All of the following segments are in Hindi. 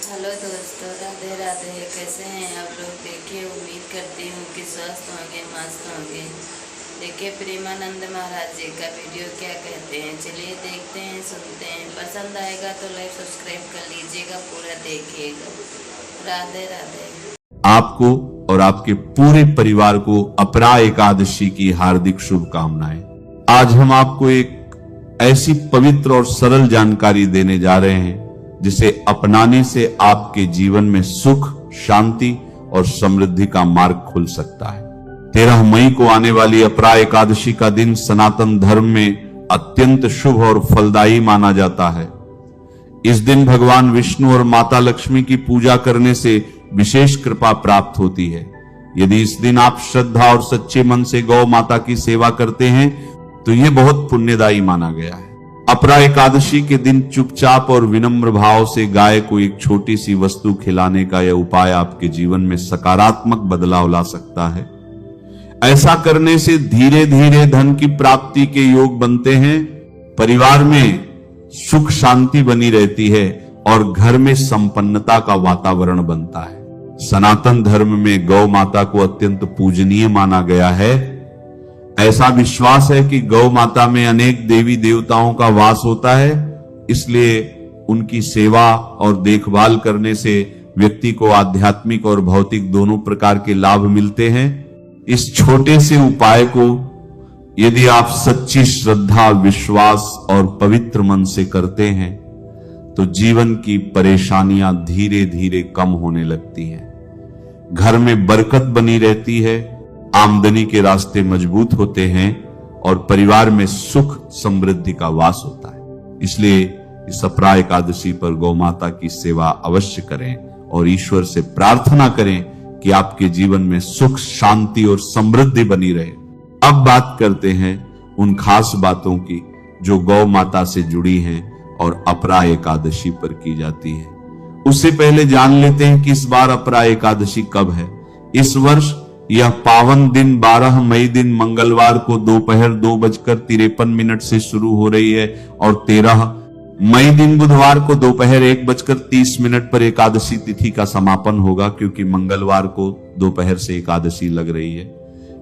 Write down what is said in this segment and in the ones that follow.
हेलो दोस्तों, राधे राधे। कैसे हैं आप लोग? देखिए, उम्मीद करती हूँ कि स्वस्थ होंगे, मस्त होंगे। देखिए, प्रेमानंद महाराज जी का वीडियो क्या कहते हैं, चलिए देखते हैं, सुनते हैं। पसंद आएगा तो लाइक सब्सक्राइब कर लीजिएगा, पूरा देखिएगा। राधे राधे। आपको और आपके पूरे परिवार को अपरा एकादशी की हार्दिक शुभकामनाएं। आज हम आपको एक ऐसी पवित्र और सरल जानकारी देने जा रहे हैं जिसे अपनाने से आपके जीवन में सुख, शांति और समृद्धि का मार्ग खुल सकता है। 13 मई को आने वाली अपरा एकादशी का दिन सनातन धर्म में अत्यंत शुभ और फलदायी माना जाता है। इस दिन भगवान विष्णु और माता लक्ष्मी की पूजा करने से विशेष कृपा प्राप्त होती है। यदि इस दिन आप श्रद्धा और सच्चे मन से गौ माता की सेवा करते हैं तो यह बहुत पुण्यदायी माना गया है। अपरा एकादशी के दिन चुपचाप और विनम्र भाव से गाय को एक छोटी सी वस्तु खिलाने का यह उपाय आपके जीवन में सकारात्मक बदलाव ला सकता है। ऐसा करने से धीरे धीरे धन की प्राप्ति के योग बनते हैं, परिवार में सुख शांति बनी रहती है और घर में संपन्नता का वातावरण बनता है। सनातन धर्म में गौ माता को अत्यंत पूजनीय माना गया है। ऐसा विश्वास है कि गौ माता में अनेक देवी देवताओं का वास होता है, इसलिए उनकी सेवा और देखभाल करने से व्यक्ति को आध्यात्मिक और भौतिक दोनों प्रकार के लाभ मिलते हैं। इस छोटे से उपाय को यदि आप सच्ची श्रद्धा, विश्वास और पवित्र मन से करते हैं तो जीवन की परेशानियां धीरे धीरे कम होने लगती हैं। घर में बरकत बनी रहती है, आमदनी के रास्ते मजबूत होते हैं और परिवार में सुख समृद्धि का वास होता है। इसलिए इस अपरा एकादशी पर गौ माता की सेवा अवश्य करें और ईश्वर से प्रार्थना करें कि आपके जीवन में सुख, शांति और समृद्धि बनी रहे। अब बात करते हैं उन खास बातों की जो गौ माता से जुड़ी हैं और अपरा एकादशी पर की जाती है। उससे पहले जान लेते हैं कि इस बार अपरा एकादशी कब है। इस वर्ष यह पावन दिन 12 मई दिन मंगलवार को दोपहर 2:53 से शुरू हो रही है और 13 मई दिन बुधवार को दोपहर 1:30 पर एकादशी तिथि का समापन होगा, क्योंकि मंगलवार को दोपहर से एकादशी लग रही है।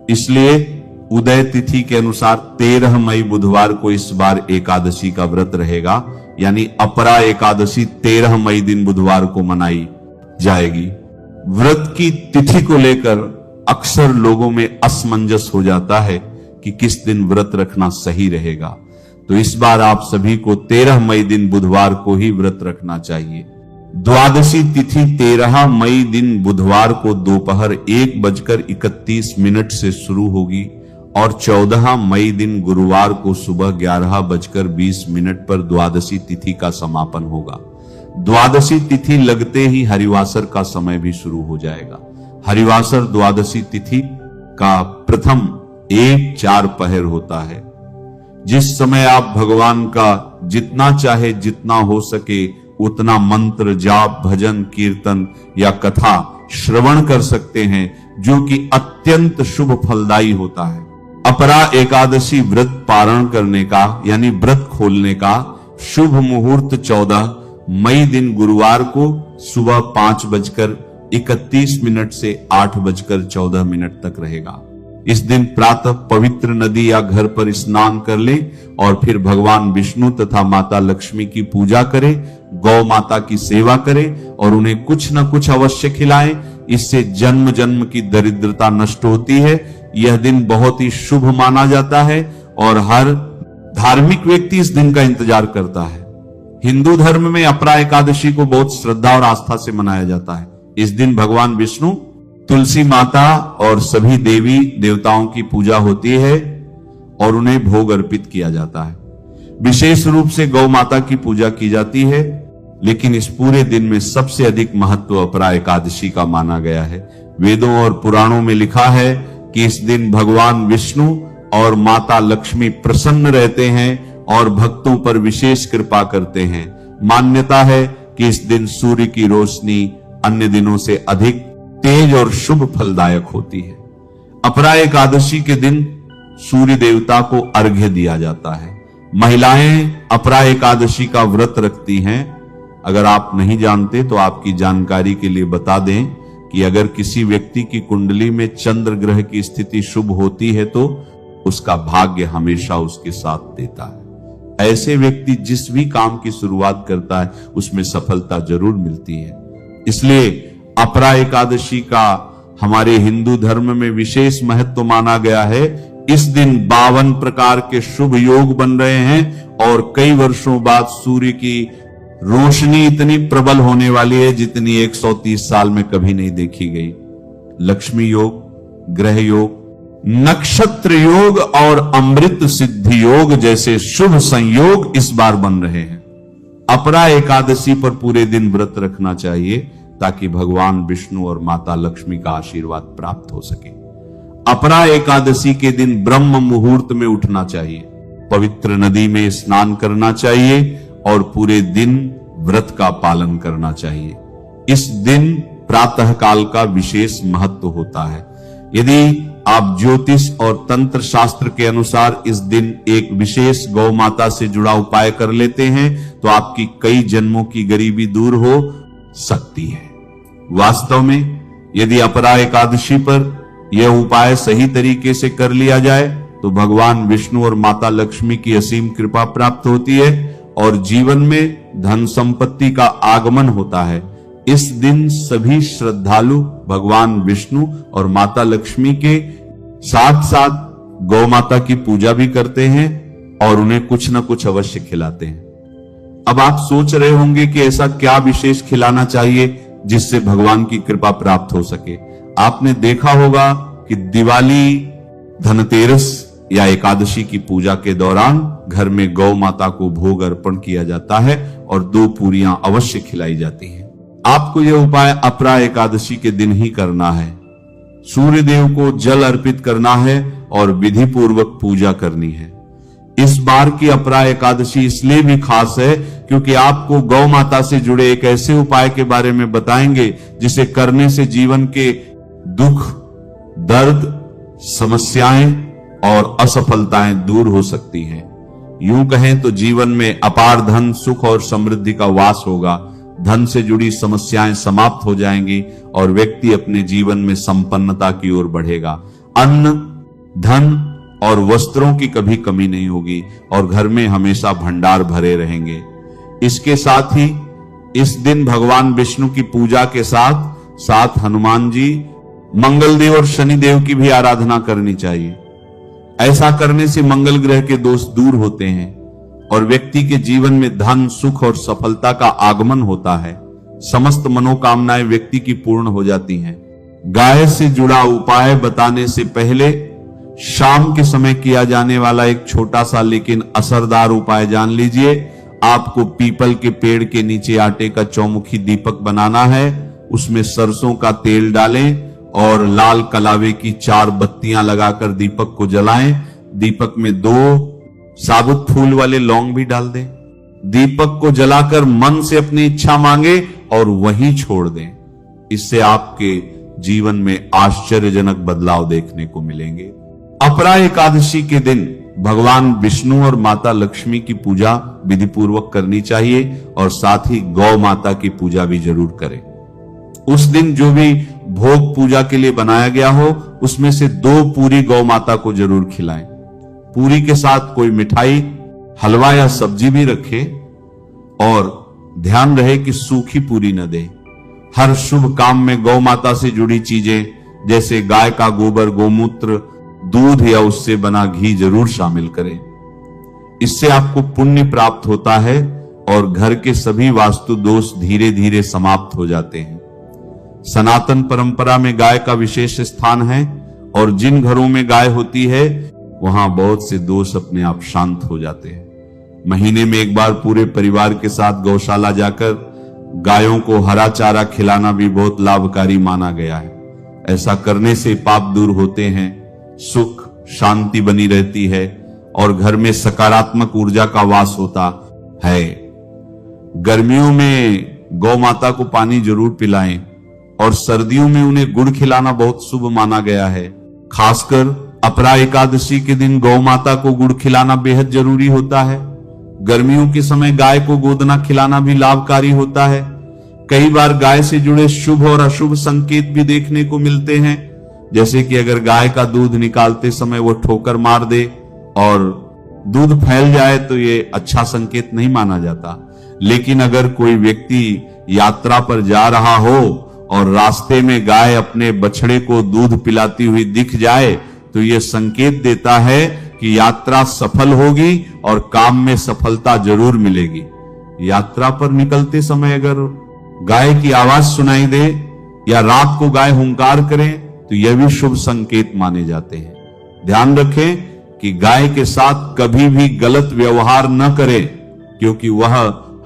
इसलिए उदय तिथि के अनुसार 13 मई बुधवार को इस बार एकादशी का व्रत रहेगा, यानी अपरा एकादशी 13 मई दिन बुधवार को मनाई जाएगी। व्रत की तिथि को लेकर अक्सर लोगों में असमंजस हो जाता है कि किस दिन व्रत रखना सही रहेगा, तो इस बार आप सभी को 13 मई दिन बुधवार को ही व्रत रखना चाहिए। द्वादशी तिथि 13 मई दिन बुधवार को दोपहर 1:31 से शुरू होगी और 14 मई दिन गुरुवार को सुबह 11:20 पर द्वादशी तिथि का समापन होगा। द्वादशी तिथि लगते ही हरिवासर का समय भी शुरू हो जाएगा। हरिवासर द्वादशी तिथि का प्रथम 1-4 पहर होता है, जिस समय आप भगवान का जितना चाहे, जितना हो सके उतना मंत्र, जाप, भजन, कीर्तन या कथा श्रवण कर सकते हैं, जो कि अत्यंत शुभ फलदायी होता है। अपरा एकादशी व्रत पारण करने का यानी व्रत खोलने का शुभ मुहूर्त 14 मई दिन गुरुवार को सुबह 5:31 से 8:14 तक रहेगा। इस दिन प्रातः पवित्र नदी या घर पर स्नान कर लें और फिर भगवान विष्णु तथा माता लक्ष्मी की पूजा करें, गौ माता की सेवा करें और उन्हें कुछ न कुछ अवश्य खिलाएं। इससे जन्म जन्म की दरिद्रता नष्ट होती है। यह दिन बहुत ही शुभ माना जाता है और हर धार्मिक व्यक्ति इस दिन का इंतजार करता है। हिंदू धर्म में अपरा एकादशी को बहुत श्रद्धा और आस्था से मनाया जाता है। इस दिन भगवान विष्णु, तुलसी माता और सभी देवी देवताओं की पूजा होती है और उन्हें भोग अर्पित किया जाता है। विशेष रूप से गौ माता की पूजा की जाती है, लेकिन इस पूरे दिन में सबसे अधिक महत्व अपरा एकादशी का माना गया है। वेदों और पुराणों में लिखा है कि इस दिन भगवान विष्णु और माता लक्ष्मी प्रसन्न रहते हैं और भक्तों पर विशेष कृपा करते हैं। मान्यता है कि इस दिन सूर्य की रोशनी अन्य दिनों से अधिक तेज और शुभ फलदायक होती है। अपरा एकादशी के दिन सूर्य देवता को अर्घ्य दिया जाता है। महिलाएं अपरा एकादशी का व्रत रखती हैं अगर आप नहीं जानते तो आपकी जानकारी के लिए बता दें कि अगर किसी व्यक्ति की कुंडली में चंद्र ग्रह की स्थिति शुभ होती है तो उसका भाग्य हमेशा उसके साथ देता है। ऐसे व्यक्ति जिस भी काम की शुरुआत करता है उसमें सफलता जरूर मिलती है। इसलिए अपरा एकादशी का हमारे हिंदू धर्म में विशेष महत्व माना गया है। इस दिन 52 प्रकार के शुभ योग बन रहे हैं और कई वर्षों बाद सूर्य की रोशनी इतनी प्रबल होने वाली है जितनी 130 साल में कभी नहीं देखी गई। लक्ष्मी योग, ग्रह योग, नक्षत्र योग और अमृत सिद्धि योग जैसे शुभ संयोग इस बार बन रहे हैं। अपरा एकादशी पर पूरे दिन व्रत रखना चाहिए ताकि भगवान विष्णु और माता लक्ष्मी का आशीर्वाद प्राप्त हो सके। अपरा एकादशी के दिन ब्रह्म मुहूर्त में उठना चाहिए, पवित्र नदी में स्नान करना चाहिए और पूरे दिन व्रत का पालन करना चाहिए। इस दिन प्रातः काल का विशेष महत्व होता है। यदि आप ज्योतिष और तंत्र शास्त्र के अनुसार इस दिन एक विशेष गौ माता से जुड़ा उपाय कर लेते हैं तो आपकी कई जन्मों की गरीबी दूर हो सकती है। वास्तव में यदि अपरा एकादशी पर यह उपाय सही तरीके से कर लिया जाए तो भगवान विष्णु और माता लक्ष्मी की असीम कृपा प्राप्त होती है और जीवन में धन संपत्ति का आगमन होता है। इस दिन सभी श्रद्धालु भगवान विष्णु और माता लक्ष्मी के साथ साथ गौ माता की पूजा भी करते हैं और उन्हें कुछ न कुछ अवश्य खिलाते हैं। अब आप सोच रहे होंगे कि ऐसा क्या विशेष खिलाना चाहिए जिससे भगवान की कृपा प्राप्त हो सके। आपने देखा होगा कि दिवाली, धनतेरस या एकादशी की पूजा के दौरान घर में गौ माता को भोग अर्पण किया जाता है और 2 पूरियां अवश्य खिलाई जाती हैं। आपको यह उपाय अपरा एकादशी के दिन ही करना है। सूर्य देव को जल अर्पित करना है और विधि पूर्वक पूजा करनी है। इस बार की अपरा एकादशी इसलिए भी खास है क्योंकि आपको गौ माता से जुड़े एक ऐसे उपाय के बारे में बताएंगे जिसे करने से जीवन के दुख, दर्द, समस्याएं और असफलताएं दूर हो सकती हैं। यूं कहें तो जीवन में अपार धन, सुख और समृद्धि का वास होगा। धन से जुड़ी समस्याएं समाप्त हो जाएंगी और व्यक्ति अपने जीवन में संपन्नता की ओर बढ़ेगा। अन्न, धन और वस्त्रों की कभी कमी नहीं होगी और घर में हमेशा भंडार भरे रहेंगे। इसके साथ ही इस दिन भगवान विष्णु की पूजा के साथ साथ हनुमान जी, मंगल देव और शनि देव की भी आराधना करनी चाहिए। ऐसा करने से मंगल ग्रह के दोष दूर होते हैं और व्यक्ति के जीवन में धन, सुख और सफलता का आगमन होता है। समस्त मनोकामनाएं व्यक्ति की पूर्ण हो जाती हैं। गाय से जुड़ा उपाय बताने से पहले शाम के समय किया जाने वाला एक छोटा सा लेकिन असरदार उपाय जान लीजिए। आपको पीपल के पेड़ के नीचे आटे का चौमुखी दीपक बनाना है। उसमें सरसों का तेल डालें और लाल कलावे की 4 बत्तियां लगाकर दीपक को जलाएं। दीपक में 2 साबुत फूल वाले लौंग भी डाल दें। दीपक को जलाकर मन से अपनी इच्छा मांगे और वहीं छोड़ दें। इससे आपके जीवन में आश्चर्यजनक बदलाव देखने को मिलेंगे। अपरा एकादशी के दिन भगवान विष्णु और माता लक्ष्मी की पूजा विधि पूर्वक करनी चाहिए और साथ ही गौ माता की पूजा भी जरूर करें। उस दिन जो भी भोग पूजा के लिए बनाया गया हो उसमें से 2 पूरी गौ माता को जरूर खिलाएं। पूरी के साथ कोई मिठाई, हलवा या सब्जी भी रखे और ध्यान रहे कि सूखी पूरी न दे। हर शुभ काम में गौ माता से जुड़ी चीजें जैसे गाय का गोबर, गोमूत्र, दूध या उससे बना घी जरूर शामिल करें। इससे आपको पुण्य प्राप्त होता है और घर के सभी वास्तु दोष धीरे धीरे समाप्त हो जाते हैं। सनातन परंपरा में गाय का विशेष स्थान है और जिन घरों में गाय होती है वहां बहुत से दोष अपने आप शांत हो जाते हैं। महीने में एक बार पूरे परिवार के साथ गौशाला जाकर गायों को हरा चारा खिलाना भी बहुत लाभकारी माना गया है। ऐसा करने से पाप दूर होते हैं, सुख शांति बनी रहती है और घर में सकारात्मक ऊर्जा का वास होता है। गर्मियों में गौ माता को पानी जरूर पिलाएं और सर्दियों में उन्हें गुड़ खिलाना बहुत शुभ माना गया है। खासकर अपरा एकादशी के दिन गौ माता को गुड़ खिलाना बेहद जरूरी होता है। गर्मियों के समय गाय को गोदना खिलाना भी लाभकारी होता है। कई बार गाय से जुड़े शुभ और अशुभ संकेत भी देखने को मिलते हैं, जैसे कि अगर गाय का दूध निकालते समय वो ठोकर मार दे और दूध फैल जाए तो ये अच्छा संकेत नहीं माना जाता। लेकिन अगर कोई व्यक्ति यात्रा पर जा रहा हो और रास्ते में गाय अपने बछड़े को दूध पिलाती हुई दिख जाए तो यह संकेत देता है कि यात्रा सफल होगी और काम में सफलता जरूर मिलेगी। यात्रा पर निकलते समय अगर गाय की आवाज सुनाई दे या रात को गाय हुंकार करे तो यह भी शुभ संकेत माने जाते हैं। ध्यान रखें कि गाय के साथ कभी भी गलत व्यवहार न करें, क्योंकि वह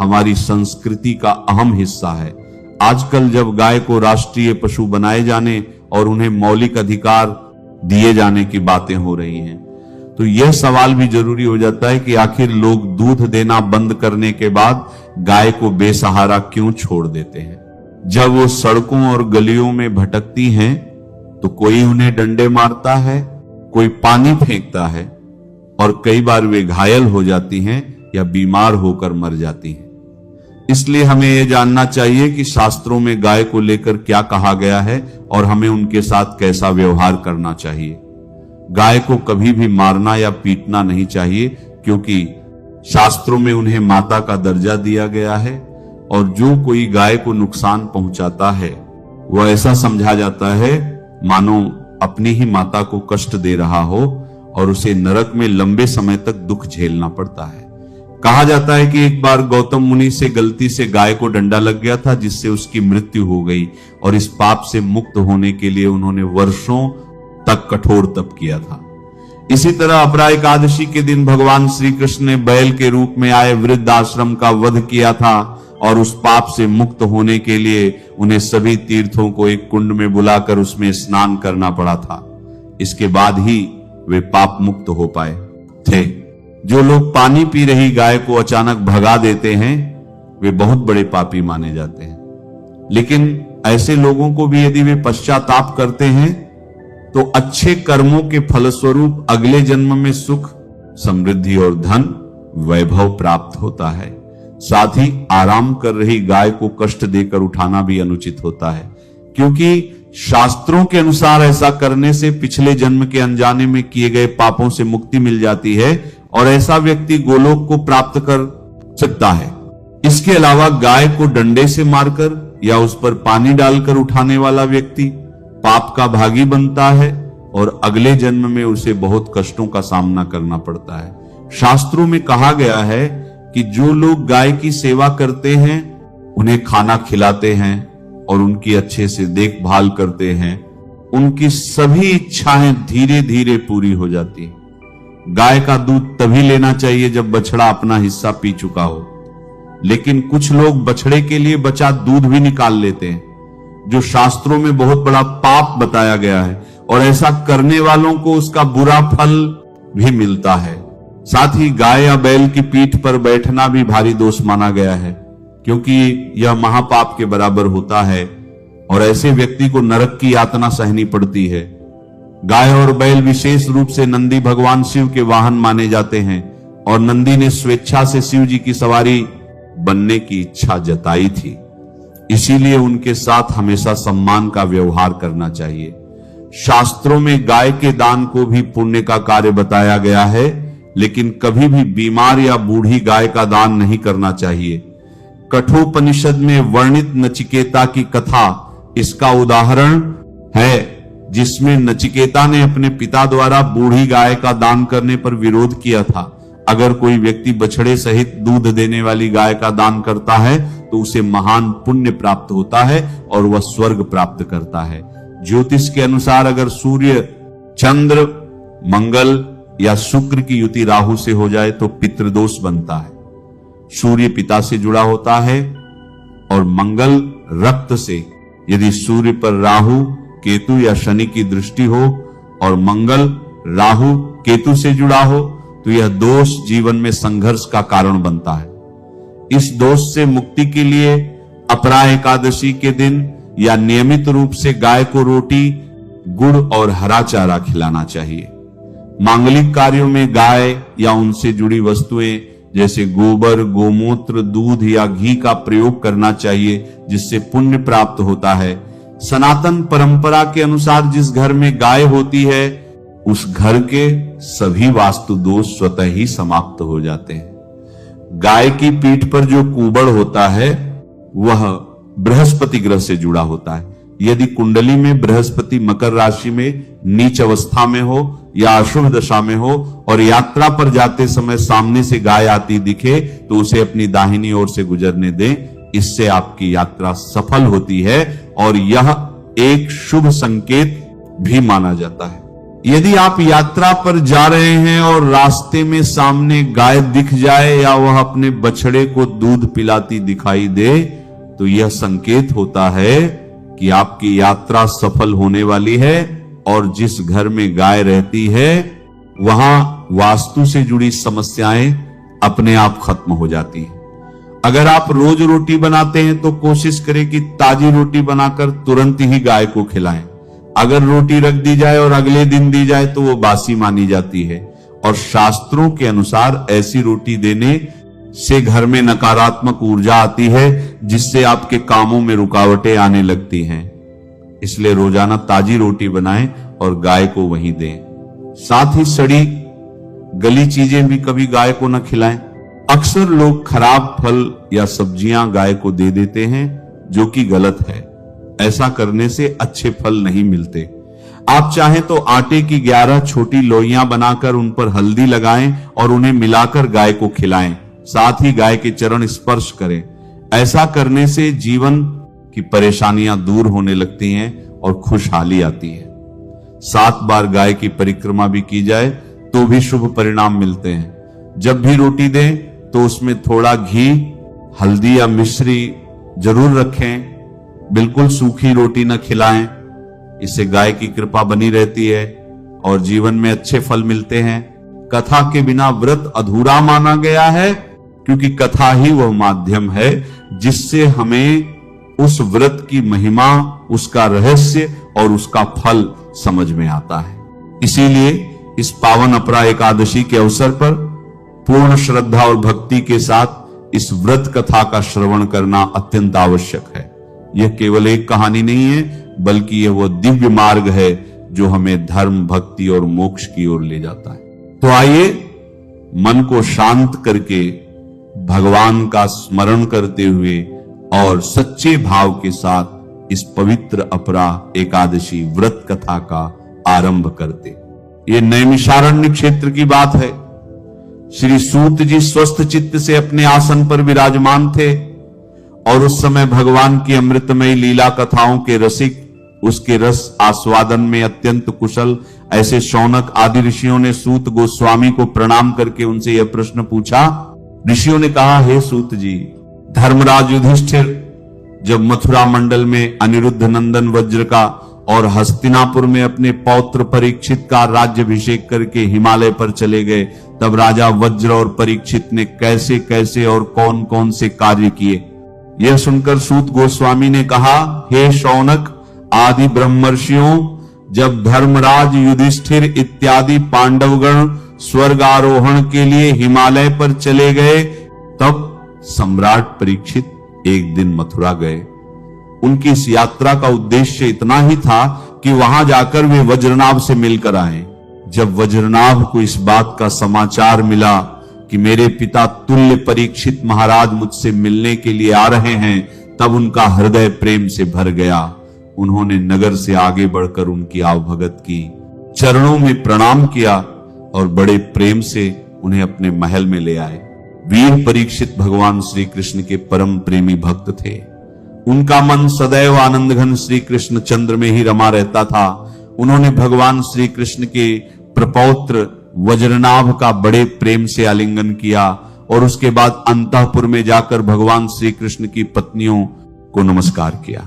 हमारी संस्कृति का अहम हिस्सा है। आजकल जब गाय को राष्ट्रीय पशु बनाए जाने और उन्हें मौलिक अधिकार दिए जाने की बातें हो रही हैं, तो यह सवाल भी जरूरी हो जाता है कि आखिर लोग दूध देना बंद करने के बाद गाय को बेसहारा क्यों छोड़ देते हैं। जब वो सड़कों और गलियों में भटकती हैं तो कोई उन्हें डंडे मारता है, कोई पानी फेंकता है और कई बार वे घायल हो जाती हैं या बीमार होकर मर जाती हैं। इसलिए हमें यह जानना चाहिए कि शास्त्रों में गाय को लेकर क्या कहा गया है और हमें उनके साथ कैसा व्यवहार करना चाहिए। गाय को कभी भी मारना या पीटना नहीं चाहिए, क्योंकि शास्त्रों में उन्हें माता का दर्जा दिया गया है और जो कोई गाय को नुकसान पहुंचाता है वह ऐसा समझा जाता है मानो अपनी ही माता को कष्ट दे रहा हो और उसे नरक में लंबे समय तक दुख झेलना पड़ता है। कहा जाता है कि एक बार गौतम मुनि से गलती से गाय को डंडा लग गया था, जिससे उसकी मृत्यु हो गई और इस पाप से मुक्त होने के लिए उन्होंने वर्षों तक कठोर तप किया था। इसी तरह अपरा एकादशी के दिन भगवान श्री कृष्ण ने बैल के रूप में आए वृद्ध आश्रम का वध किया था और उस पाप से मुक्त होने के लिए उन्हें सभी तीर्थों को एक कुंड में बुलाकर उसमें स्नान करना पड़ा था। इसके बाद ही वे पाप मुक्त हो पाए थे। जो लोग पानी पी रही गाय को अचानक भगा देते हैं वे बहुत बड़े पापी माने जाते हैं। लेकिन ऐसे लोगों को भी यदि वे पश्चाताप करते हैं तो अच्छे कर्मों के फलस्वरूप अगले जन्म में सुख, समृद्धि और धन, वैभव प्राप्त होता है। साथ ही आराम कर रही गाय को कष्ट देकर उठाना भी अनुचित होता है, क्योंकि शास्त्रों के अनुसार ऐसा करने से पिछले जन्म के अनजाने में किए गए पापों से मुक्ति मिल जाती है और ऐसा व्यक्ति गोलोक को प्राप्त कर सकता है। इसके अलावा गाय को डंडे से मारकर या उस पर पानी डालकर उठाने वाला व्यक्ति पाप का भागी बनता है और अगले जन्म में उसे बहुत कष्टों का सामना करना पड़ता है। शास्त्रों में कहा गया है कि जो लोग गाय की सेवा करते हैं, उन्हें खाना खिलाते हैं और उनकी अच्छे से देखभाल करते हैं, उनकी सभी इच्छाएं धीरे धीरे पूरी हो जाती हैं। गाय का दूध तभी लेना चाहिए जब बछड़ा अपना हिस्सा पी चुका हो, लेकिन कुछ लोग बछड़े के लिए बचा दूध भी निकाल लेते हैं, जो शास्त्रों में बहुत बड़ा पाप बताया गया है और ऐसा करने वालों को उसका बुरा फल भी मिलता है। साथ ही गाय या बैल की पीठ पर बैठना भी भारी दोष माना गया है, क्योंकि यह महापाप के बराबर होता है और ऐसे व्यक्ति को नरक की यातना सहनी पड़ती है। गाय और बैल विशेष रूप से नंदी भगवान शिव के वाहन माने जाते हैं और नंदी ने स्वेच्छा से शिव जी की सवारी बनने की इच्छा जताई थी, इसीलिए उनके साथ हमेशा सम्मान का व्यवहार करना चाहिए। शास्त्रों में गाय के दान को भी पुण्य का कार्य बताया गया है, लेकिन कभी भी बीमार या बूढ़ी गाय का दान नहीं करना चाहिए। कठोपनिषद में वर्णित नचिकेता की कथा इसका उदाहरण है, जिसमें नचिकेता ने अपने पिता द्वारा बूढ़ी गाय का दान करने पर विरोध किया था। अगर कोई व्यक्ति बछड़े सहित दूध देने वाली गाय का दान करता है तो उसे महान पुण्य प्राप्त होता है और वह स्वर्ग प्राप्त करता है। ज्योतिष के अनुसार अगर सूर्य, चंद्र, मंगल या शुक्र की युति राहु से हो जाए तो पितृदोष बनता है। सूर्य पिता से जुड़ा होता है और मंगल रक्त से। यदि सूर्य पर राहु, केतु या शनि की दृष्टि हो और मंगल राहु, केतु से जुड़ा हो तो यह दोष जीवन में संघर्ष का कारण बनता है। इस दोष से मुक्ति के लिए अपरा एकादशी के दिन या नियमित रूप से गाय को रोटी, गुड़ और हरा चारा खिलाना चाहिए। मांगलिक कार्यों में गाय या उनसे जुड़ी वस्तुएं जैसे गोबर, गोमूत्र, दूध या घी का प्रयोग करना चाहिए, जिससे पुण्य प्राप्त होता है। सनातन परंपरा के अनुसार जिस घर में गाय होती है उस घर के सभी वास्तु दोष स्वतः ही समाप्त हो जाते हैं। गाय की पीठ पर जो कूबड़ होता है वह बृहस्पति ग्रह से जुड़ा होता है। यदि कुंडली में बृहस्पति मकर राशि में नीच अवस्था में हो या अशुभ दशा में हो और यात्रा पर जाते समय सामने से गाय आती दिखे तो उसे अपनी दाहिनी ओर से गुजरने दें। इससे आपकी यात्रा सफल होती है और यह एक शुभ संकेत भी माना जाता है। यदि आप यात्रा पर जा रहे हैं और रास्ते में सामने गाय दिख जाए या वह अपने बछड़े को दूध पिलाती दिखाई दे तो यह संकेत होता है कि आपकी यात्रा सफल होने वाली है और जिस घर में गाय रहती है वहां वास्तु से जुड़ी समस्याएं अपने आप खत्म हो जाती हैं। अगर आप रोज रोटी बनाते हैं तो कोशिश करें कि ताजी रोटी बनाकर तुरंत ही गाय को खिलाएं। अगर रोटी रख दी जाए और अगले दिन दी जाए तो वो बासी मानी जाती है और शास्त्रों के अनुसार ऐसी रोटी देने से घर में नकारात्मक ऊर्जा आती है जिससे आपके कामों में रुकावटें आने लगती हैं। इसलिए रोजाना ताजी रोटी बनाएं और गाय को वहीं दें। साथ ही सड़ी गली चीजें भी कभी गाय को न खिलाएं। अक्सर लोग खराब फल या सब्जियां गाय को दे देते हैं जो कि गलत है। ऐसा करने से अच्छे फल नहीं मिलते। आप चाहें तो आटे की 11 छोटी लोइयां बनाकर उन पर हल्दी लगाएं और उन्हें मिलाकर गाय को खिलाएं। साथ ही गाय के चरण स्पर्श करें। ऐसा करने से जीवन की परेशानियां दूर होने लगती हैं और खुशहाली आती है। 7 बार गाय की परिक्रमा भी की जाए तो भी शुभ परिणाम मिलते हैं। जब भी रोटी दें तो उसमें थोड़ा घी, हल्दी या मिश्री जरूर रखें। बिल्कुल सूखी रोटी न खिलाएं। इससे गाय की कृपा बनी रहती है और जीवन में अच्छे फल मिलते हैं। कथा के बिना व्रत अधूरा माना गया है क्योंकि कथा ही वह माध्यम है जिससे हमें उस व्रत की महिमा, उसका रहस्य और उसका फल समझ में आता है। इसीलिए इस पावन अपरा एकादशी के अवसर पर पूर्ण श्रद्धा और भक्ति के साथ इस व्रत कथा का श्रवण करना अत्यंत आवश्यक है। यह केवल एक कहानी नहीं है बल्कि यह वो दिव्य मार्ग है जो हमें धर्म, भक्ति और मोक्ष की ओर ले जाता है। तो आइए मन को शांत करके भगवान का स्मरण करते हुए और सच्चे भाव के साथ इस पवित्र अपरा एकादशी व्रत कथा का आरंभ करते। ये नैमिषारण्य क्षेत्र की बात है। श्री सूत जी स्वस्थ चित्त से अपने आसन पर विराजमान थे और उस समय भगवान की अमृतमयी लीला कथाओं के रसिक, उसके रस आस्वादन में अत्यंत कुशल ऐसे शौनक आदि ऋषियों ने सूत गोस्वामी को प्रणाम करके उनसे यह प्रश्न पूछा। ऋषियों ने कहा, हे सूत जी, धर्मराज युधिष्ठिर जब मथुरा मंडल में अनिरुद्ध नंदन वज्र का और हस्तिनापुर में अपने पौत्र परीक्षित का राज्याभिषेक करके हिमालय पर चले गए, तब राजा वज्र और परीक्षित ने कैसे कैसे और कौन कौन से कार्य किए। यह सुनकर सूत गोस्वामी ने कहा, हे शौनक आदि ब्रह्मर्षियों, जब धर्मराज युधिष्ठिर इत्यादि पांडवगण स्वर्ग आरोहण के लिए हिमालय पर चले गए तब सम्राट परीक्षित एक दिन मथुरा गए। उनकी इस यात्रा का उद्देश्य इतना ही था कि वहां जाकर वे वज्रनाभ से मिलकर आए। जब वज्रनाभ को इस बात का समाचार मिला कि मेरे पिता तुल्य परीक्षित महाराज मुझसे मिलने के लिए आ रहे हैं, तब उनका हृदय प्रेम से भर गया। उन्होंने नगर से आगे बढ़कर उनकी आवभगत की, चरणों में प्रणाम किया और बड़े प्रेम से उन्हें अपने महल में ले आए। वीर परीक्षित भगवान श्री कृष्ण के परम प्रेमी भक्त थे। उनका मन सदैव आनंद घन श्री कृष्ण चंद्र में ही रमा रहता था। उन्होंने भगवान श्री कृष्ण के प्रपौत्र वज्रनाभ का बड़े प्रेम से आलिंगन किया और उसके बाद अंतःपुर में जाकर भगवान श्री कृष्ण की पत्नियों को नमस्कार किया।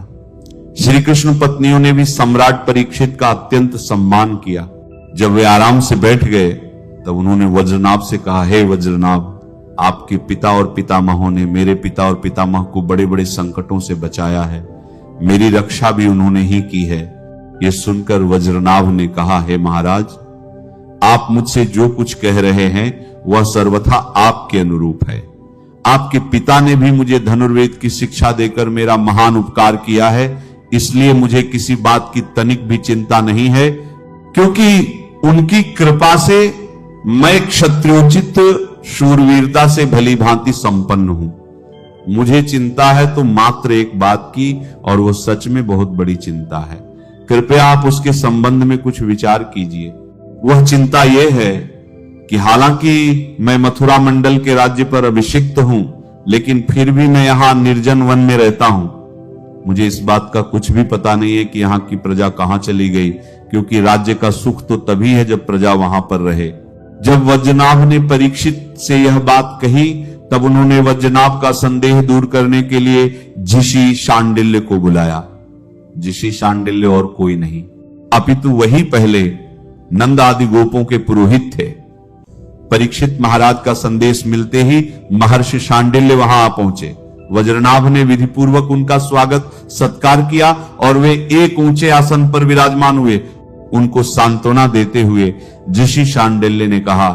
श्री कृष्ण पत्नियों ने भी सम्राट परीक्षित का अत्यंत सम्मान किया। जब वे आराम से बैठ गए तब उन्होंने वज्रनाभ से कहा, हे वज्रनाभ, आपके पिता और पितामहों ने मेरे पिता और पितामह को बड़े बड़े संकटों से बचाया है, मेरी रक्षा भी उन्होंने ही की है। यह सुनकर वज्रनाभ ने कहा, हे महाराज, आप मुझसे जो कुछ कह रहे हैं वह सर्वथा आपके अनुरूप है। आपके पिता ने भी मुझे धनुर्वेद की शिक्षा देकर मेरा महान उपकार किया है, इसलिए मुझे किसी बात की तनिक भी चिंता नहीं है, क्योंकि उनकी कृपा से मैं क्षत्रियोचित शूरवीरता से भली भांति संपन्न हूं। मुझे चिंता है तो मात्र एक बात की, और वो सच में बहुत बड़ी चिंता है। कृपया आप उसके संबंध में कुछ विचार कीजिए। वह चिंता यह है कि हालांकि मैं मथुरा मंडल के राज्य पर अभिषिक्त हूं, लेकिन फिर भी मैं यहां निर्जन वन में रहता हूं। मुझे इस बात का कुछ भी पता नहीं है कि यहां की प्रजा कहां चली गई, क्योंकि राज्य का सुख तो तभी है जब प्रजा वहां पर रहे। जब वज्रनाभ ने परीक्षित से यह बात कही, तब उन्होंने वज्रनाभ का संदेह दूर करने के लिए झिषी शांडिल्य को बुलाया। झिषी शांडिल्य और कोई नहीं, अपितु वही पहले नंद आदि गोपों के पुरोहित थे। परीक्षित महाराज का संदेश मिलते ही महर्षि शांडिल्य वहां आ पहुंचे। वज्रनाभ ने विधि पूर्वक उनका स्वागत सत्कार किया और वे एक ऊंचे आसन पर विराजमान हुए। उनको सांत्वना देते हुए झिषी शांडिल्य ने कहा,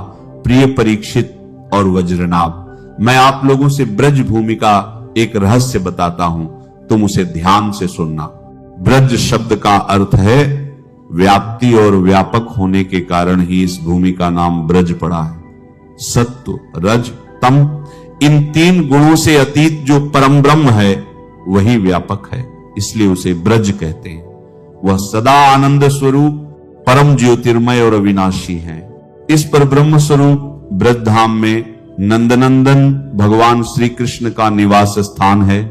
प्रिय परीक्षित और वज्रनाभ, मैं आप लोगों से ब्रज भूमि का एक रहस्य बताता हूं, तुम उसे ध्यान से सुनना। ब्रज शब्द का अर्थ है व्याप्ति, और व्यापक होने के कारण ही इस भूमि का नाम ब्रज पड़ा है। सत्व, रज, तम, इन तीन गुणों से अतीत जो परम ब्रह्म है वही व्यापक है, इसलिए उसे ब्रज कहते हैं। वह सदा आनंद स्वरूप, परम ज्योतिर्मय और अविनाशी है। इस पर ब्रह्म स्वरूप ब्रज धाम में नंदनंदन भगवान श्री कृष्ण का निवास स्थान है।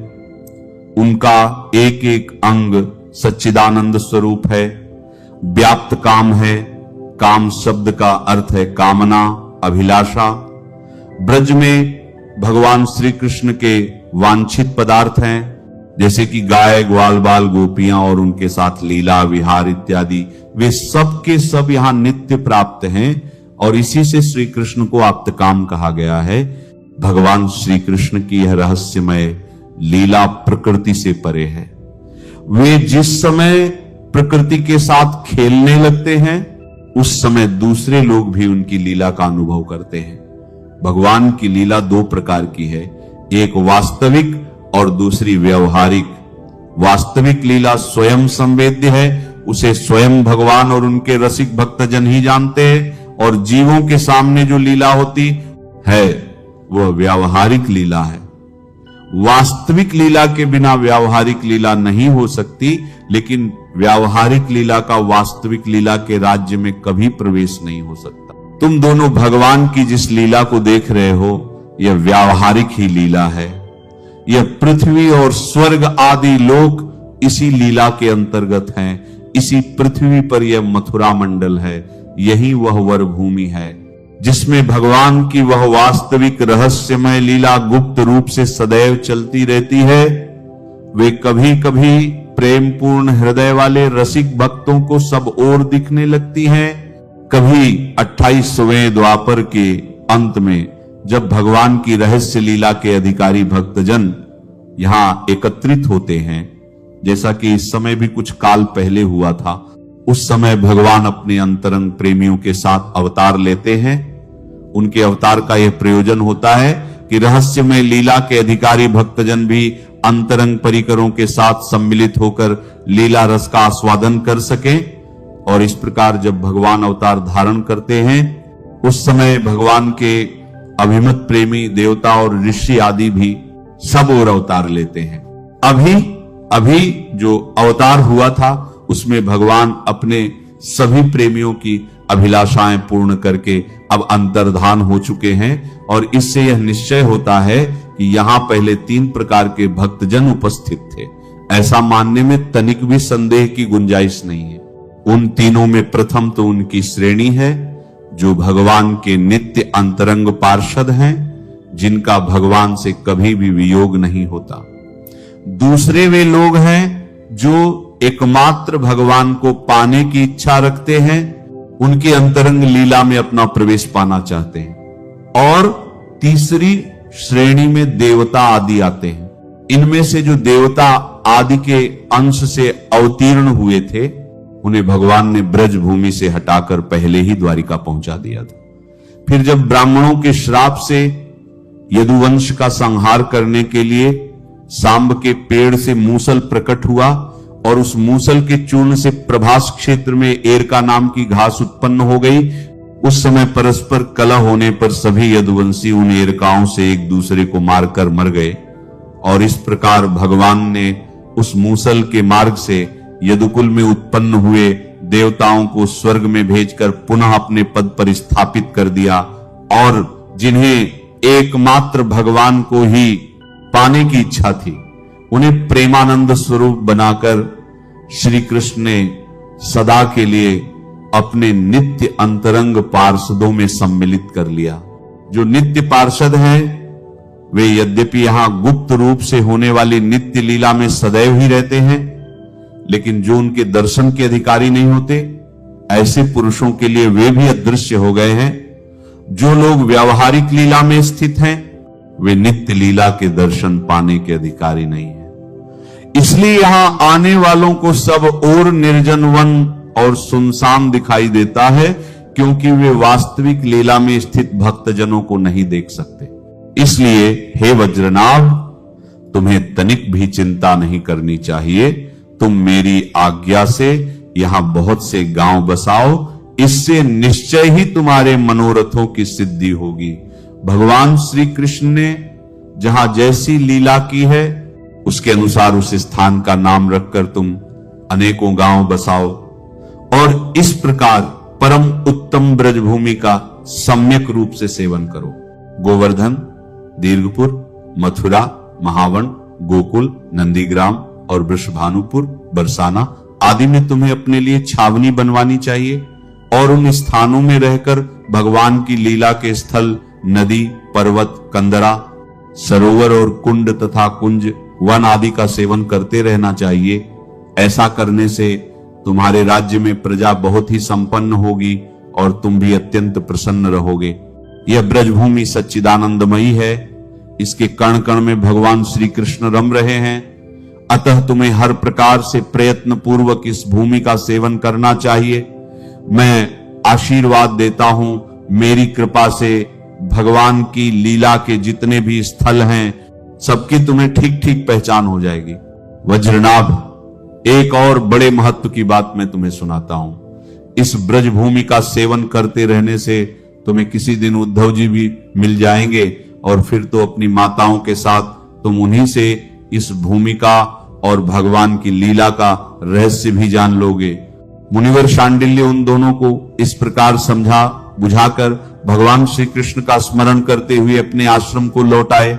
उनका एक एक अंग सच्चिदानंद स्वरूप है, व्याप्त काम है। काम शब्द का अर्थ है कामना, अभिलाषा। ब्रज में भगवान श्री कृष्ण के वांछित पदार्थ हैं, जैसे कि गाय, ग्वाल बाल, गोपियां और उनके साथ लीला विहार इत्यादि, वे सब के सब यहां नित्य प्राप्त हैं, और इसी से श्री कृष्ण को आप्त काम कहा गया है। भगवान श्री कृष्ण की यह रहस्यमय लीला प्रकृति से परे है। वे जिस समय प्रकृति के साथ खेलने लगते हैं, उस समय दूसरे लोग भी उनकी लीला का अनुभव करते हैं। भगवान की लीला दो प्रकार की है, एक वास्तविक और दूसरी व्यवहारिक। वास्तविक लीला स्वयं संवेद्य है, उसे स्वयं भगवान और उनके रसिक भक्तजन ही जानते हैं, और जीवों के सामने जो लीला होती है वह व्यावहारिक लीला है। वास्तविक लीला के बिना व्यावहारिक लीला नहीं हो सकती, लेकिन व्यावहारिक लीला का वास्तविक लीला के राज्य में कभी प्रवेश नहीं हो सकता। तुम दोनों भगवान की जिस लीला को देख रहे हो, यह व्यावहारिक ही लीला है। यह पृथ्वी और स्वर्ग आदि लोक इसी लीला के अंतर्गत हैं। इसी पृथ्वी पर यह मथुरा मंडल है, यही वह वर भूमि है जिसमें भगवान की वह वास्तविक रहस्यमय लीला गुप्त रूप से सदैव चलती रहती है। वे कभी कभी प्रेम पूर्ण हृदय वाले रसिक भक्तों को सब ओर दिखने लगती हैं। कभी 28वें द्वापर के अंत में जब भगवान की रहस्य लीला के अधिकारी भक्तजन यहां एकत्रित होते हैं, जैसा कि इस समय भी कुछ काल पहले हुआ था, उस समय भगवान अपने अंतरंग प्रेमियों के साथ अवतार लेते हैं। उनके अवतार का यह प्रयोजन होता है कि रहस्यमय लीला के अधिकारी भक्तजन भी अंतरंग परिकरों के साथ सम्मिलित होकर लीला रस का आस्वादन कर सकें। और इस प्रकार जब भगवान अवतार धारण करते हैं, उस समय भगवान के अभिमत प्रेमी देवता और ऋषि आदि भी सब और अवतार लेते हैं। अभी जो अवतार हुआ था उसमें भगवान अपने सभी प्रेमियों की अभिलाषाएं पूर्ण करके अब अंतर्धान हो चुके हैं, और इससे यह निश्चय होता है कि यहां पहले 3 प्रकार के भक्तजन उपस्थित थे। ऐसा मानने में तनिक भी संदेह की गुंजाइश नहीं है। उन तीनों में प्रथम तो उनकी श्रेणी है जो भगवान के नित्य अंतरंग पार्षद हैं, जिनका भगवान से कभी भी वियोग नहीं होता। दूसरे वे लोग हैं जो एकमात्र भगवान को पाने की इच्छा रखते हैं, उनकी अंतरंग लीला में अपना प्रवेश पाना चाहते हैं। और तीसरी श्रेणी में देवता आदि आते हैं। इनमें से जो देवता आदि के अंश से अवतीर्ण हुए थे, उन्हें भगवान ने ब्रज भूमि से हटाकर पहले ही द्वारिका पहुंचा दिया था। फिर जब ब्राह्मणों के श्राप से यदुवंश का संहार करने के लिए सांब के पेड़ से मूसल प्रकट हुआ और उस मूसल के चूर्ण से प्रभास क्षेत्र में एरका नाम की घास उत्पन्न हो गई, उस समय परस्पर कलह होने पर सभी यदुवंशी उन एरकाओं से एक दूसरे को मारकर मर गए। और इस प्रकार भगवान ने उस मूसल के मार्ग से यदुकुल में उत्पन्न हुए देवताओं को स्वर्ग में भेजकर पुनः अपने पद पर स्थापित कर दिया, और जिन्हें एकमात्र भगवान को ही पाने की इच्छा थी, उन्हें प्रेमानंद स्वरूप बनाकर श्री कृष्ण ने सदा के लिए अपने नित्य अंतरंग पार्षदों में सम्मिलित कर लिया। जो नित्य पार्षद हैं वे यद्यपि यहां गुप्त रूप से होने वाली नित्य लीला में सदैव ही रहते हैं, लेकिन जो उनके दर्शन के अधिकारी नहीं होते, ऐसे पुरुषों के लिए वे भी अदृश्य हो गए हैं। जो लोग व्यावहारिक लीला में स्थित हैं वे नित्य लीला के दर्शन पाने के अधिकारी नहीं है। इसलिए यहां आने वालों को सब और निर्जन वन और सुनसान दिखाई देता है, क्योंकि वे वास्तविक लीला में स्थित भक्तजनों को नहीं देख सकते। इसलिए हे वज्रनाभ, तुम्हें तनिक भी चिंता नहीं करनी चाहिए। तुम मेरी आज्ञा से यहां बहुत से गांव बसाओ, इससे निश्चय ही तुम्हारे मनोरथों की सिद्धि होगी। भगवान श्री कृष्ण ने जहां जैसी लीला की है उसके अनुसार उस स्थान का नाम रखकर तुम अनेकों गांव बसाओ और इस प्रकार परम उत्तम ब्रजभूमि का सम्यक रूप से सेवन करो। गोवर्धन, दीर्घपुर, मथुरा, महावन, गोकुल, नंदीग्राम और वृषभानुपुर, बरसाना आदि में तुम्हें अपने लिए छावनी बनवानी चाहिए और उन स्थानों में रहकर भगवान की लीला के स्थल, नदी, पर्वत, कंदरा, सरोवर और कुंड तथा कुंज, वन आदि का सेवन करते रहना चाहिए। ऐसा करने से तुम्हारे राज्य में प्रजा बहुत ही संपन्न होगी और तुम भी अत्यंत प्रसन्न रहोगे। यह ब्रजभूमि सच्चिदानंदमयी है, इसके कण कण में भगवान श्री कृष्ण रम रहे हैं। अतः तुम्हें हर प्रकार से प्रयत्न पूर्वक इस भूमि का सेवन करना चाहिए। मैं आशीर्वाद देता हूं, मेरी कृपा से भगवान की लीला के जितने भी स्थल हैं सबकी तुम्हें ठीक ठीक पहचान हो जाएगी। वज्रनाभ, एक और बड़े महत्व की बात मैं तुम्हें सुनाता हूं। इस ब्रजभूमि का सेवन करते रहने से तुम्हें किसी दिन उद्धव जी भी मिल जाएंगे और फिर तो अपनी माताओं के साथ तुम उन्हीं से इस भूमि का और भगवान की लीला का रहस्य भी जान लोगे। मुनिवर शांडिल्य उन दोनों को इस प्रकार समझा बुझाकर भगवान श्री कृष्ण का स्मरण करते हुए अपने आश्रम को लौट आए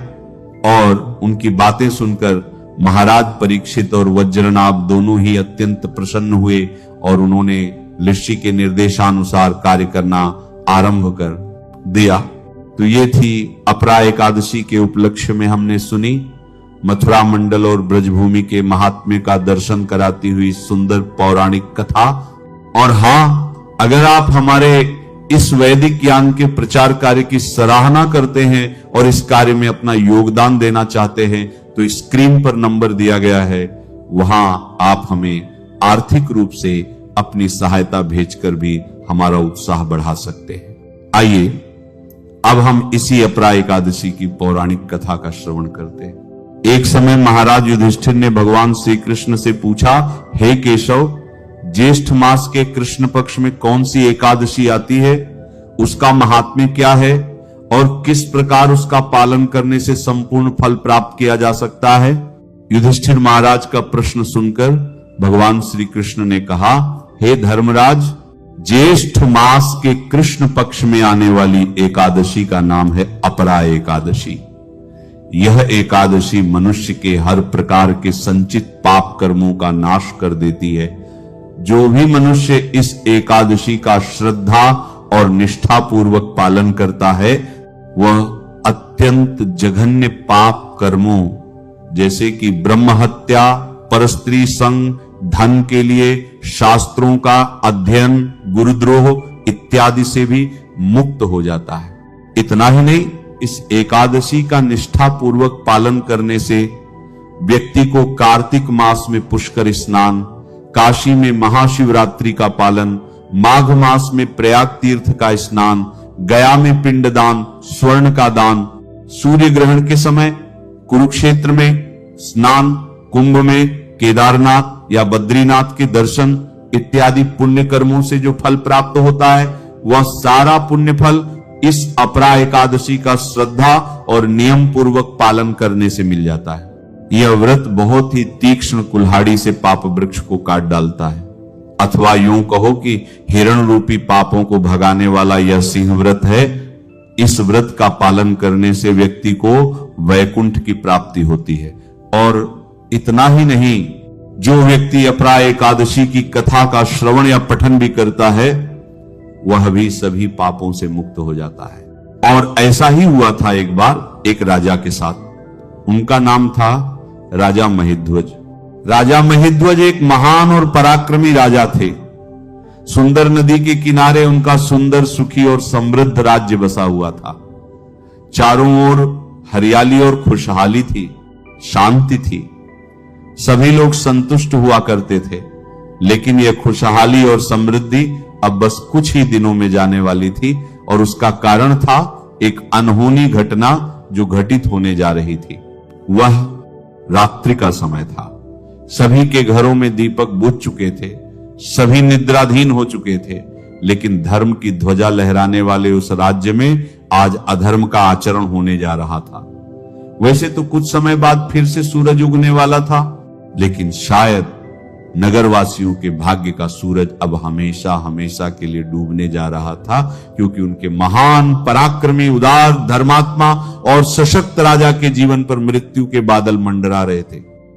और उनकी बातें सुनकर महाराज परीक्षित और वज्रनाभ दोनों ही अत्यंत प्रसन्न हुए और उन्होंने ऋषि के निर्देशानुसार कार्य करना आरंभ कर दिया। तो ये थी अपरा एकादशी के उपलक्ष्य में हमने सुनी मथुरा मंडल और ब्रजभूमि के महात्म्य का दर्शन कराती हुई सुंदर पौराणिक कथा। और हां, अगर आप हमारे इस वैदिक ज्ञान के प्रचार कार्य की सराहना करते हैं और इस कार्य में अपना योगदान देना चाहते हैं तो स्क्रीन पर नंबर दिया गया है, वहां आप हमें आर्थिक रूप से अपनी सहायता भेजकर भी हमारा उत्साह बढ़ा सकते हैं। आइए अब हम इसी अपरा एकादशी की पौराणिक कथा का श्रवण करते हैं। एक समय महाराज युधिष्ठिर ने भगवान श्री कृष्ण से पूछा, हे केशव, ज्येष्ठ मास के कृष्ण पक्ष में कौन सी एकादशी आती है, उसका महात्म्य क्या है और किस प्रकार उसका पालन करने से संपूर्ण फल प्राप्त किया जा सकता है? युधिष्ठिर महाराज का प्रश्न सुनकर भगवान श्री कृष्ण ने कहा, हे धर्मराज, ज्येष्ठ मास के कृष्ण पक्ष में आने वाली एकादशी का नाम है अपरा एकादशी। यह एकादशी मनुष्य के हर प्रकार के संचित पाप कर्मों का नाश कर देती है। जो भी मनुष्य इस एकादशी का श्रद्धा और निष्ठा पूर्वक पालन करता है वह अत्यंत जघन्य पाप कर्मों जैसे कि ब्रह्म हत्या, परस्त्री संग, धन के लिए शास्त्रों का अध्ययन, गुरुद्रोह इत्यादि से भी मुक्त हो जाता है। इतना ही नहीं, इस एकादशी का निष्ठा पूर्वक पालन करने से व्यक्ति को कार्तिक मास में पुष्कर स्नान, काशी में महाशिवरात्रि का पालन, माघ मास में प्रयाग तीर्थ का स्नान, गया में पिंडदान, स्वर्ण का दान, सूर्य ग्रहण के समय कुरुक्षेत्र में स्नान, कुंभ में केदारनाथ या बद्रीनाथ के दर्शन इत्यादि पुण्य कर्मों से जो फल प्राप्त होता है, वह सारा पुण्य फल इस अपरा एकादशी का श्रद्धा और नियम पूर्वक पालन करने से मिल जाता है। यह व्रत बहुत ही तीक्ष्ण कुल्हाड़ी से पाप वृक्ष को काट डालता है, अथवा यूं कहो कि हिरण रूपी पापों को भगाने वाला यह सिंह व्रत है। इस व्रत का पालन करने से व्यक्ति को वैकुंठ की प्राप्ति होती है। और इतना ही नहीं, जो व्यक्ति अपरा एकादशी की कथा का श्रवण या पठन भी करता है, वह भी सभी पापों से मुक्त हो जाता है। और ऐसा ही हुआ था एक बार एक राजा के साथ। उनका नाम था राजा महिध्वज। राजा महिध्वज एक महान और पराक्रमी राजा थे। सुंदर नदी के किनारे उनका सुंदर, सुखी और समृद्ध राज्य बसा हुआ था। चारों ओर हरियाली और खुशहाली थी, शांति थी। सभी लोग संतुष्ट हुआ करते थे। लेकिन यह खुशहाली और समृद्धि अब बस कुछ ही दिनों में जाने वाली थी, और उसका कारण था एक अनहोनी घटना जो घटित होने जा रही थी। वह रात्रि का समय था। सभी के घरों में दीपक बुझ चुके थे, सभी निद्राधीन हो चुके थे। लेकिन धर्म की ध्वजा लहराने वाले उस राज्य में आज अधर्म का आचरण होने जा रहा था। वैसे तो कुछ समय बाद फिर से सूरज उगने वाला था, लेकिन शायद नगरवासियों के भाग्य का सूरज अब हमेशा हमेशा के लिए डूबने जा रहा था, क्योंकि उनके महान, पराक्रमी, उदार, धर्मात्मा और सशक्त राजा के जीवन पर मृत्यु के बादल मंडरा रहे थे।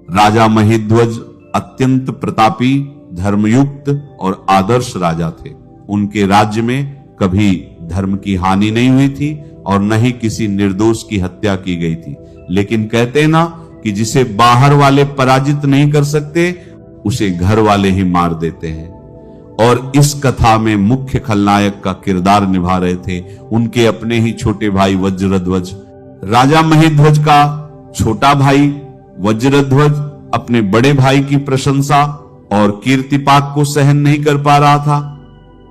राजा महिध्वज अत्यंत प्रतापी, धर्मयुक्त और आदर्श राजा थे। उनके राज्य में कभी धर्म की हानि नहीं हुई थी और न ही किसी निर्दोष की हत्या की गई थी। लेकिन कहते ना कि जिसे बाहर वाले पराजित नहीं कर सकते, उसे घर वाले ही मार देते हैं। और इस कथा में मुख्य खलनायक का किरदार निभा रहे थे उनके अपने ही छोटे भाई वज्रध्वज। राजा महिध्वज का छोटा भाई वज्रध्वज अपने बड़े भाई की प्रशंसा और कीर्तिपात को सहन नहीं कर पा रहा था।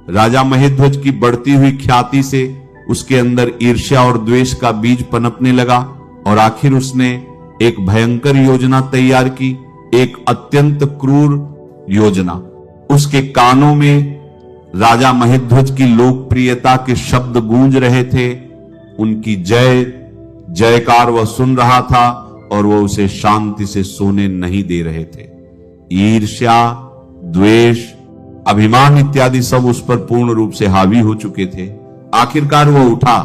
राजा महिध्वज की बढ़ती हुई ख्याति से उसके अंदर ईर्ष्या और द्वेष का बीज पनपने लगा, और आखिर उसने एक भयंकर योजना तैयार की, एक अत्यंत क्रूर योजना। उसके कानों में राजा महिध्वज की लोकप्रियता के शब्द गूंज रहे थे। उनकी जय जयकार वह सुन रहा था और वह उसे शांति से सोने नहीं दे रहे थे। ईर्ष्या, द्वेष, अभिमान इत्यादि सब उस पर पूर्ण रूप से हावी हो चुके थे। आखिरकार वह उठा।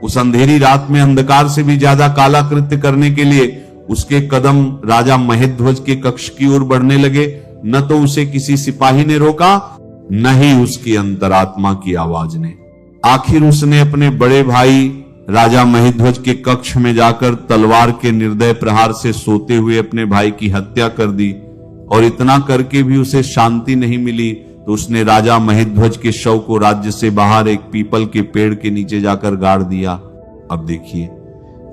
उस अंधेरी रात में अंधकार से भी ज्यादा काला कृत्य करने के लिए उसके कदम राजा महिध्वज के कक्ष की ओर बढ़ने लगे। न तो उसे किसी सिपाही ने रोका, न ही उसकी अंतरात्मा की आवाज ने। आखिर उसने अपने बड़े भाई राजा महिध्वज के कक्ष में जाकर तलवार के निर्दय प्रहार से सोते हुए अपने भाई की हत्या कर दी। और इतना करके भी उसे शांति नहीं मिली, तो उसने राजा महिध्वज के शव को राज्य से बाहर एक पीपल के पेड़ के नीचे जाकर गाड़ दिया। अब देखिए,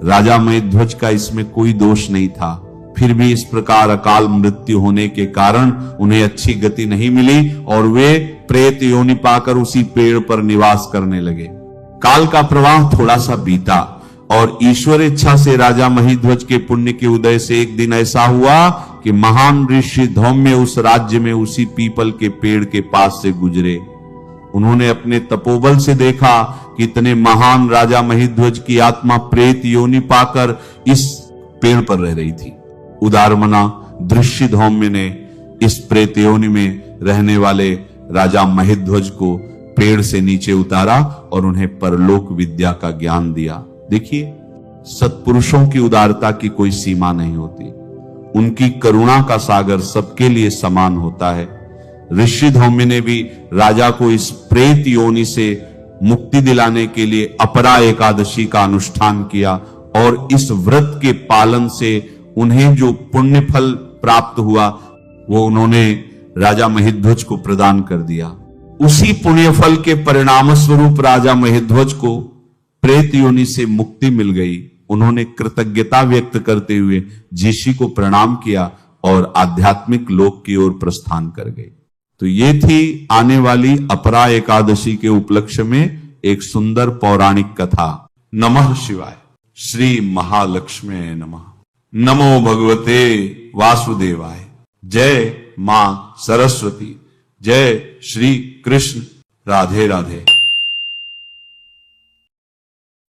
राजा महिध्वज का इसमें कोई दोष नहीं था, फिर भी इस प्रकार अकाल मृत्यु होने के कारण उन्हें अच्छी गति नहीं मिली और वे प्रेत योनि पाकर उसी पेड़ पर निवास करने लगे। काल का प्रवाह थोड़ा सा बीता और ईश्वर इच्छा से राजा महिध्वज के पुण्य के उदय से एक दिन ऐसा हुआ कि महान ऋषि धौम्य उस राज्य में उसी पीपल के पेड़ के पास से गुजरे। उन्होंने अपने तपोबल से देखा कि इतने महान राजा महिध्वज की आत्मा प्रेत योनि पाकर इस पेड़ पर रह रही थी। उदारमना दृश्य धौम्य ने इस प्रेत योनि में रहने वाले राजा महिध्वज को पेड़ से नीचे उतारा और उन्हें परलोक विद्या का ज्ञान दिया। देखिए, सत्पुरुषों की उदारता की कोई सीमा नहीं होती। उनकी करुणा का सागर सबके लिए समान होता है। ऋषि धौम्य ने भी राजा को इस प्रेत योनि से मुक्ति दिलाने के लिए अपरा एकादशी का अनुष्ठान किया और इस व्रत के पालन से उन्हें जो पुण्य फल प्राप्त हुआ वो उन्होंने राजा महिध्वज को प्रदान कर दिया। उसी पुण्य फल के परिणाम स्वरूप राजा महिध्वज को प्रेत योनि से मुक्ति मिल गई। उन्होंने कृतज्ञता व्यक्त करते हुए ऋषि को प्रणाम किया और आध्यात्मिक लोक की ओर प्रस्थान कर गए। तो ये थी आने वाली अपरा एकादशी के उपलक्ष्य में एक सुंदर पौराणिक कथा। नमः शिवाय। श्री महालक्ष्मी नमः। नमो भगवते वासुदेवाय। जय मां सरस्वती। जय श्री कृष्ण। राधे राधे।